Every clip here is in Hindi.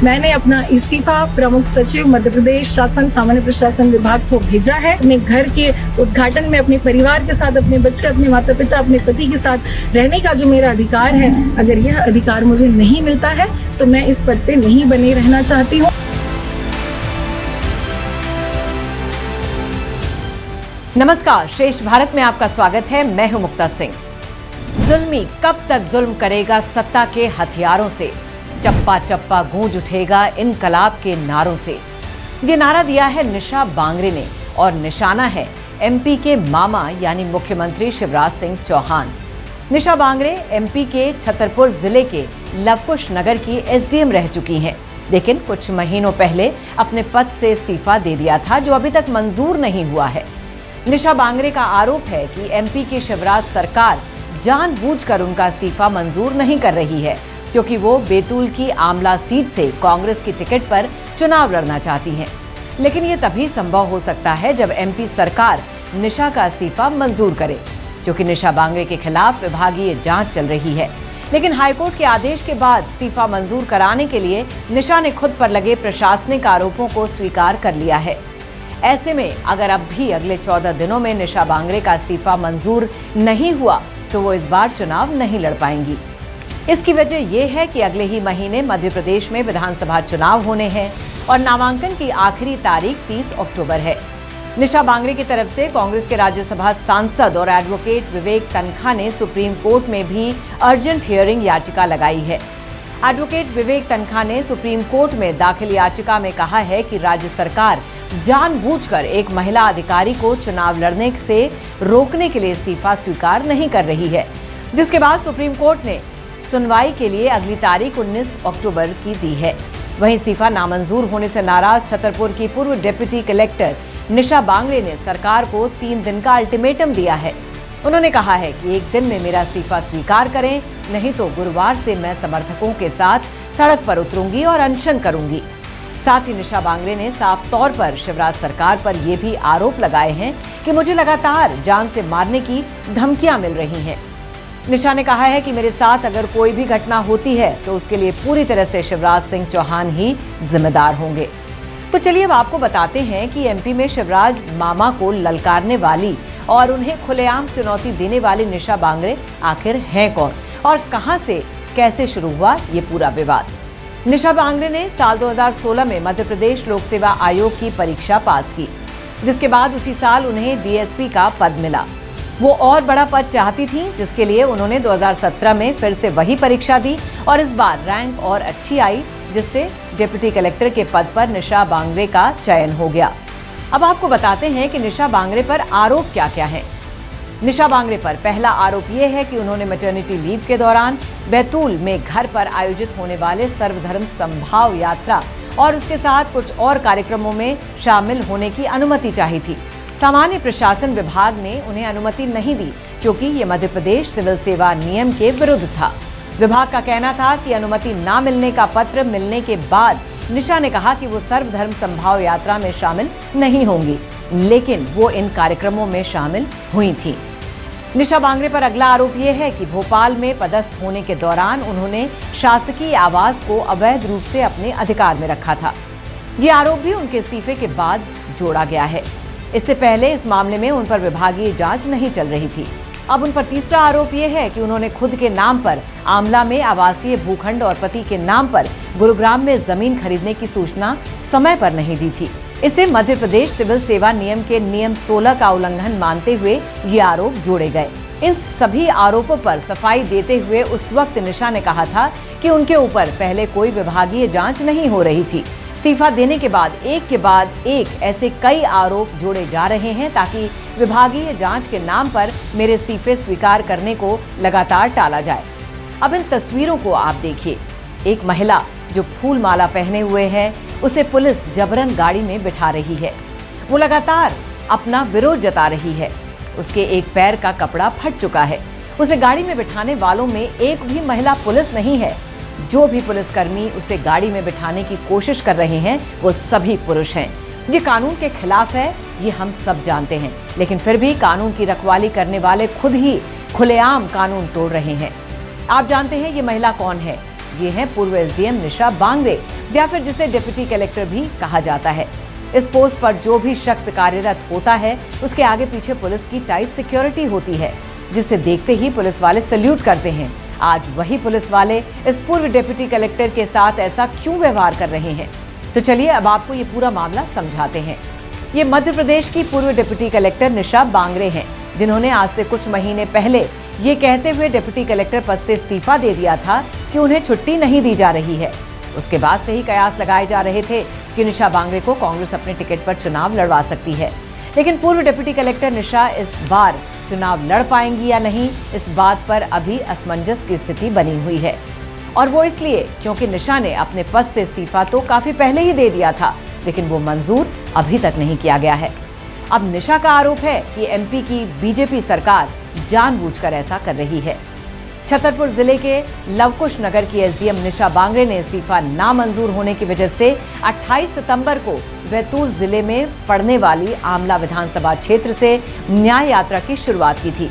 मैंने अपना इस्तीफा प्रमुख सचिव मध्य प्रदेश शासन सामान्य प्रशासन विभाग को भेजा है। अपने घर के उद्घाटन में अपने परिवार के साथ, अपने बच्चे, अपने माता पिता, अपने पति के साथ रहने का जो मेरा अधिकार है, अगर यह अधिकार मुझे नहीं मिलता है तो मैं इस पद पे नहीं बने रहना चाहती हूँ। नमस्कार, श्रेष्ठ भारत में आपका स्वागत है। मैं हूं मुक्ता सिंह। जुल्मी कब तक जुल्म करेगा सत्ता के हथियारों से, चप्पा चप्पा गूंज उठेगा इनकलाब के नारों से। ये नारा दिया है निशा बांगरे ने और निशाना है एमपी के मामा यानी मुख्यमंत्री शिवराज सिंह चौहान। निशा बांगरे एमपी के छतरपुर जिले के लवकुश नगर की एसडीएम रह चुकी हैं, लेकिन कुछ महीनों पहले अपने पद से इस्तीफा दे दिया था, जो अभी तक मंजूर नहीं हुआ है। निशा बांगरे का आरोप है कि एमपी की शिवराज सरकार जानबूझकर उनका इस्तीफा मंजूर नहीं कर रही है, क्योंकि वो बैतूल की आमला सीट से कांग्रेस की टिकट पर चुनाव लड़ना चाहती हैं। लेकिन ये तभी संभव हो सकता है जब एमपी सरकार निशा का इस्तीफा मंजूर करे, क्योंकि निशा बांगरे के खिलाफ विभागीय जांच चल रही है। लेकिन हाईकोर्ट के आदेश के बाद इस्तीफा मंजूर कराने के लिए निशा ने खुद पर लगे प्रशासनिक आरोपों को स्वीकार कर लिया है। ऐसे में अगर अब भी अगले 14 दिनों में निशा बांगरे का इस्तीफा मंजूर नहीं हुआ तो वो इस बार चुनाव नहीं लड़ पाएंगी। इसकी वजह ये है कि अगले ही महीने मध्य प्रदेश में विधानसभा चुनाव होने हैं और नामांकन की आखिरी तारीख 30 अक्टूबर है। निशा बांगरे की तरफ से कांग्रेस के राज्यसभा सांसद और एडवोकेट विवेक तनखा ने सुप्रीम कोर्ट में भी अर्जेंट हियरिंग याचिका लगाई है। एडवोकेट विवेक तनखा ने सुप्रीम कोर्ट में दाखिल याचिका में कहा है कि राज्य सरकार जानबूझकर एक महिला अधिकारी को चुनाव लड़ने से रोकने के लिए इस्तीफा स्वीकार नहीं कर रही है, जिसके बाद सुप्रीम कोर्ट ने सुनवाई के लिए अगली तारीख 19 अक्टूबर की दी है। वहीं इस्तीफा नामंजूर होने से नाराज छतरपुर की पूर्व डिप्टी कलेक्टर निशा बांगरे ने सरकार को 3 दिन का अल्टीमेटम दिया है। उन्होंने कहा है कि 1 दिन में मेरा इस्तीफा स्वीकार करें, नहीं तो गुरुवार से मैं समर्थकों के साथ सड़क पर उतरूंगी और अनशन करूंगी। साथ ही निशा बांगरे ने साफ तौर पर शिवराज सरकार पर यह भी आरोप लगाए हैं कि मुझे लगातार जान से मारने की धमकियां मिल रही हैं। निशा ने कहा है कि मेरे साथ अगर कोई भी घटना होती है तो उसके लिए पूरी तरह से शिवराज सिंह चौहान ही जिम्मेदार होंगे। तो चलिए अब आपको बताते हैं कि एमपी में शिवराज मामा को ललकारने वाली और उन्हें खुलेआम चुनौती देने वाली निशा बांगरे आखिर हैं कौन और कहां से कैसे शुरू हुआ ये पूरा विवाद। निशा बांगरे ने साल 2016 में मध्य प्रदेश लोक सेवा आयोग की परीक्षा पास की, जिसके बाद उसी साल उन्हें डीएसपी का पद मिला। वो और बड़ा पद चाहती थी, जिसके लिए उन्होंने 2017 में फिर से वही परीक्षा दी और इस बार रैंक और अच्छी आई, जिससे डिप्टी कलेक्टर के पद पर निशा बांगरे का चयन हो गया। अब आपको बताते हैं कि निशा बांगरे पर आरोप क्या क्या है। निशा बांगरे पर पहला आरोप यह है कि उन्होंने मैटरनिटी लीव के दौरान बैतूल में घर पर आयोजित होने वाले सर्वधर्म समभाव यात्रा और उसके साथ कुछ और कार्यक्रमों में शामिल होने की अनुमति चाही थी। सामान्य प्रशासन विभाग ने उन्हें अनुमति नहीं दी, क्योंकि ये मध्य प्रदेश सिविल सेवा नियम के विरुद्ध था। विभाग का कहना था कि अनुमति न मिलने का पत्र मिलने के बाद निशा ने कहा कि वो सर्वधर्म समभाव यात्रा में शामिल नहीं होंगी, लेकिन वो इन कार्यक्रमों में शामिल हुई थी। निशा बांगरे पर अगला आरोप यह है कि भोपाल में पदस्थ होने के दौरान उन्होंने शासकीय आवास को अवैध रूप से अपने अधिकार में रखा था। ये आरोप भी उनके इस्तीफे के बाद जोड़ा गया है। इससे पहले इस मामले में उन पर विभागीय जांच नहीं चल रही थी। अब उन पर तीसरा आरोप यह है कि उन्होंने खुद के नाम पर आमला में आवासीय भूखंड और पति के नाम पर गुरुग्राम में जमीन खरीदने की सूचना समय पर नहीं दी थी। इसे मध्य प्रदेश सिविल सेवा नियम के नियम 16 का उल्लंघन मानते हुए ये आरोप जोड़े गए। इन सभी आरोपों पर सफाई देते हुए उस वक्त निशा ने कहा था कि उनके ऊपर पहले कोई विभागीय जांच नहीं हो रही थी। इस्तीफा देने के बाद एक ऐसे कई आरोप जोड़े जा रहे हैं ताकि विभागीय जांच के नाम पर मेरे इस्तीफे स्वीकार करने को लगातार टाला जाए। अब इन तस्वीरों को आप देखिए। एक महिला जो फूल माला पहने हुए है, उसे पुलिस जबरन गाड़ी में बिठा रही है। वो लगातार अपना विरोध जता रही है। उसके एक पैर का कपड़ा फट चुका है। उसे गाड़ी में बिठाने वालों में एक भी महिला पुलिस नहीं है। जो भी पुलिसकर्मी उसे गाड़ी में बिठाने की कोशिश कर रहे हैं वो सभी पुरुष हैं। ये कानून के खिलाफ है, ये हम सब जानते हैं, लेकिन फिर भी कानून की रखवाली करने वाले खुद ही खुलेआम कानून तोड़ रहे हैं। आप जानते हैं ये महिला कौन है? ये हैं पूर्व एसडीएम निशा बांगरे, या फिर जिसे डिप्टी कलेक्टर भी कहा जाता है। इस पोस्ट पर जो भी शख्स कार्यरत होता है उसके आगे पीछे पुलिस की टाइट सिक्योरिटी होती है, जिसे देखते ही पुलिस वाले सैल्यूट करते हैं। आज वही पुलिस वाले इस पूर्व डिप्टी कलेक्टर के साथ ऐसा क्यों व्यवहार कर रहे हैं? तो चलिए अब आपको ये पूरा मामला समझाते हैं। ये मध्य प्रदेश की पूर्व डिप्टी कलेक्टर निशा बांगरे हैं, जिन्होंने आज से कुछ महीने पहले ये कहते हुए डिप्टी कलेक्टर पद से इस्तीफा दे दिया था कि उन्हें छुट्टी नहीं दी जा रही है। उसके बाद से ही कयास लगाए जा रहे थे कि निशा बांगरे को कांग्रेस अपने टिकट पर चुनाव लड़वा सकती है, लेकिन पूर्व डिप्टी कलेक्टर निशा इस बार चुनाव लड़ पाएंगी या नहीं, इस बात पर अभी असमंजस की स्थिति बनी हुई है। और वो इसलिए क्योंकि निशा ने अपने पद से इस्तीफा तो काफी पहले ही दे दिया था, लेकिन वो मंजूर अभी तक नहीं किया गया है। अब निशा का आरोप है कि एमपी की बीजेपी सरकार जानबूझकर ऐसा कर रही है। छतरपुर जिले के लवकुश नगर की एसडीएम निशा बांगरे ने इस्तीफा नामंजूर होने की वजह से 28 सितंबर को बैतूल जिले में पड़ने वाली आमला विधानसभा क्षेत्र से न्याय यात्रा की शुरुआत की थी।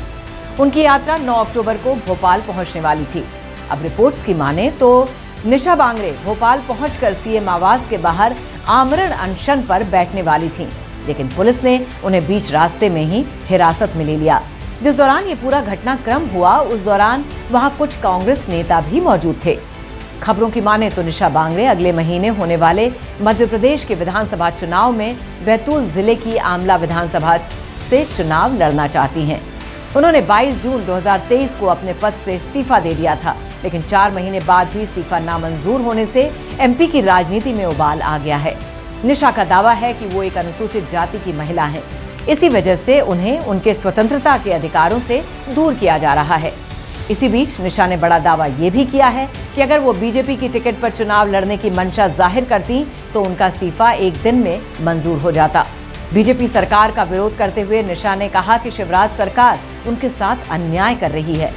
उनकी यात्रा 9 अक्टूबर को भोपाल पहुंचने वाली थी। अब रिपोर्ट्स की माने तो निशा बांगरे भोपाल पहुंचकर सीएम आवास के बाहर आमरण अनशन पर बैठने वाली थीं, लेकिन पुलिस ने उन्हें बीच रास्ते में ही हिरासत में ले लिया। जिस दौरान ये पूरा घटनाक्रम हुआ उस दौरान वहां कुछ कांग्रेस नेता भी मौजूद थे। खबरों की माने तो निशा बांगरे अगले महीने होने वाले मध्य प्रदेश के विधानसभा चुनाव में बैतूल जिले की आमला विधानसभा से चुनाव लड़ना चाहती हैं। उन्होंने 22 जून 2023 को अपने पद से इस्तीफा दे दिया था, लेकिन 4 महीने बाद भी इस्तीफा नामंजूर होने से एमपी की राजनीति में उबाल आ गया है। निशा का दावा है कि वो एक अनुसूचित जाति की महिला हैं, इसी वजह से उन्हें उनके स्वतंत्रता के अधिकारों से दूर किया जा रहा है। इसी बीच निशा ने बड़ा दावा ये भी किया है कि अगर वो बीजेपी की टिकट पर चुनाव लड़ने की मंशा जाहिर करती तो उनका इस्तीफा एक दिन में मंजूर हो जाता। बीजेपी सरकार का विरोध करते हुए निशा ने कहा कि शिवराज सरकार उनके साथ अन्याय कर रही है।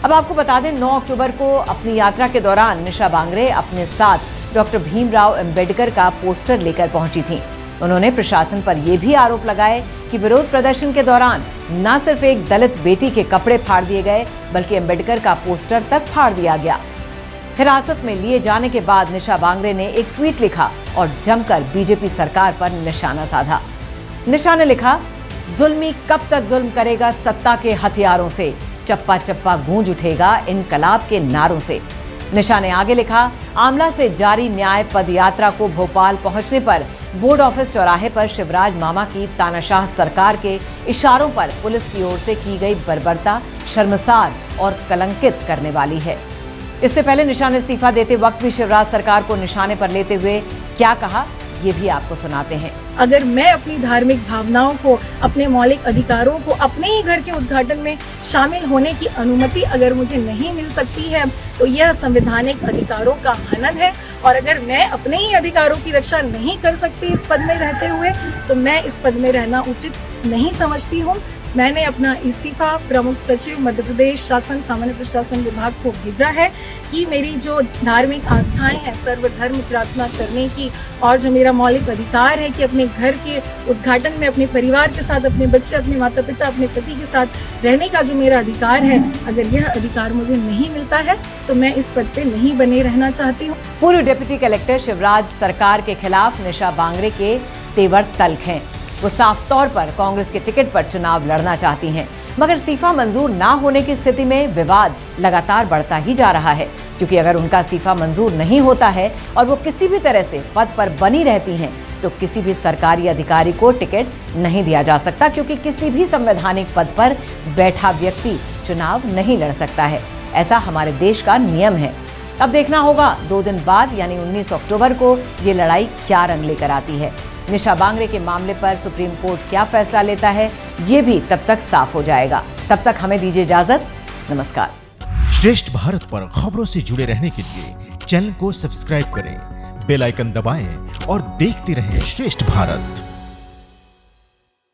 अब आपको बता दें, 9 अक्टूबर को अपनी यात्रा के दौरान निशा बांगरे अपने साथ डॉक्टर भीमराव अंबेडकर का पोस्टर लेकर पहुंची थीं। उन्होंने प्रशासन पर यह भी आरोप लगाए कि विरोध प्रदर्शन के दौरान न सिर्फ एक दलित बेटी के कपड़े फाड़ दिए गए, बल्कि अंबेडकर का पोस्टर तक फाड़ दिया गया। हिरासत में लिए जाने के बाद निशा बांगरे ने एक ट्वीट लिखा और जमकर बीजेपी सरकार पर निशाना साधा। निशा ने लिखा, जुल्मी कब तक जुल्म करेगा सत्ता के हथियारों से, चप्पा चप्पा गूंज उठेगा इनकलाब के नारों से। निशा ने आगे लिखा, आमला से जारी न्याय पद यात्रा को भोपाल पहुंचने पर बोर्ड ऑफिस चौराहे पर शिवराज मामा की तानाशाह सरकार के इशारों पर पुलिस की ओर से की गई बर्बरता शर्मसार और कलंकित करने वाली है। इससे पहले निशा ने इस्तीफा देते वक्त भी शिवराज सरकार को निशाने पर लेते हुए क्या कहा, ये भी आपको सुनाते हैं। अगर मैं अपनी धार्मिक भावनाओं को, अपने मौलिक अधिकारों को, अपने ही घर के उद्घाटन में शामिल होने की अनुमति अगर मुझे नहीं मिल सकती है तो यह संवैधानिक अधिकारों का हनन है। और अगर मैं अपने ही अधिकारों की रक्षा नहीं कर सकती इस पद में रहते हुए तो मैं इस पद में रहना उचित नहीं समझती हूँ। मैंने अपना इस्तीफा प्रमुख सचिव मध्य प्रदेश शासन सामान्य प्रशासन विभाग को भेजा है कि मेरी जो धार्मिक आस्थाएं हैं, सर्वधर्म प्रार्थना करने की, और जो मेरा मौलिक अधिकार है कि अपने घर के उद्घाटन में अपने परिवार के साथ, अपने बच्चे, अपने माता पिता, अपने पति के साथ रहने का जो मेरा अधिकार है, अगर यह अधिकार मुझे नहीं मिलता है तो मैं इस पद पे नहीं बने रहना चाहती हूँ। पूर्व डिप्टी कलेक्टर शिवराज सरकार के खिलाफ निशा बांगरे के तेवर तल्ख हैं। वो साफ तौर पर कांग्रेस के टिकट पर चुनाव लड़ना चाहती हैं, मगर इस्तीफा मंजूर ना होने की स्थिति में विवाद लगातार बढ़ता ही जा रहा है, क्योंकि अगर उनका इस्तीफा मंजूर नहीं होता है और वो किसी भी तरह से पद पर बनी रहती हैं तो किसी भी सरकारी अधिकारी को टिकट नहीं दिया जा सकता, क्योंकि किसी भी संवैधानिक पद पर बैठा व्यक्ति चुनाव नहीं लड़ सकता है। ऐसा हमारे देश का नियम है। अब देखना होगा 2 दिन बाद यानी 19 अक्टूबर को ये लड़ाई क्या रंग लेकर आती है। निशा बांगरे के मामले पर सुप्रीम कोर्ट क्या फैसला लेता है, ये भी तब तक साफ हो जाएगा। तब तक हमें दीजिए इजाजत। नमस्कार। श्रेष्ठ भारत पर खबरों से जुड़े रहने के लिए चैनल को सब्सक्राइब करें, बेल आइकन दबाएं और देखते रहें श्रेष्ठ भारत।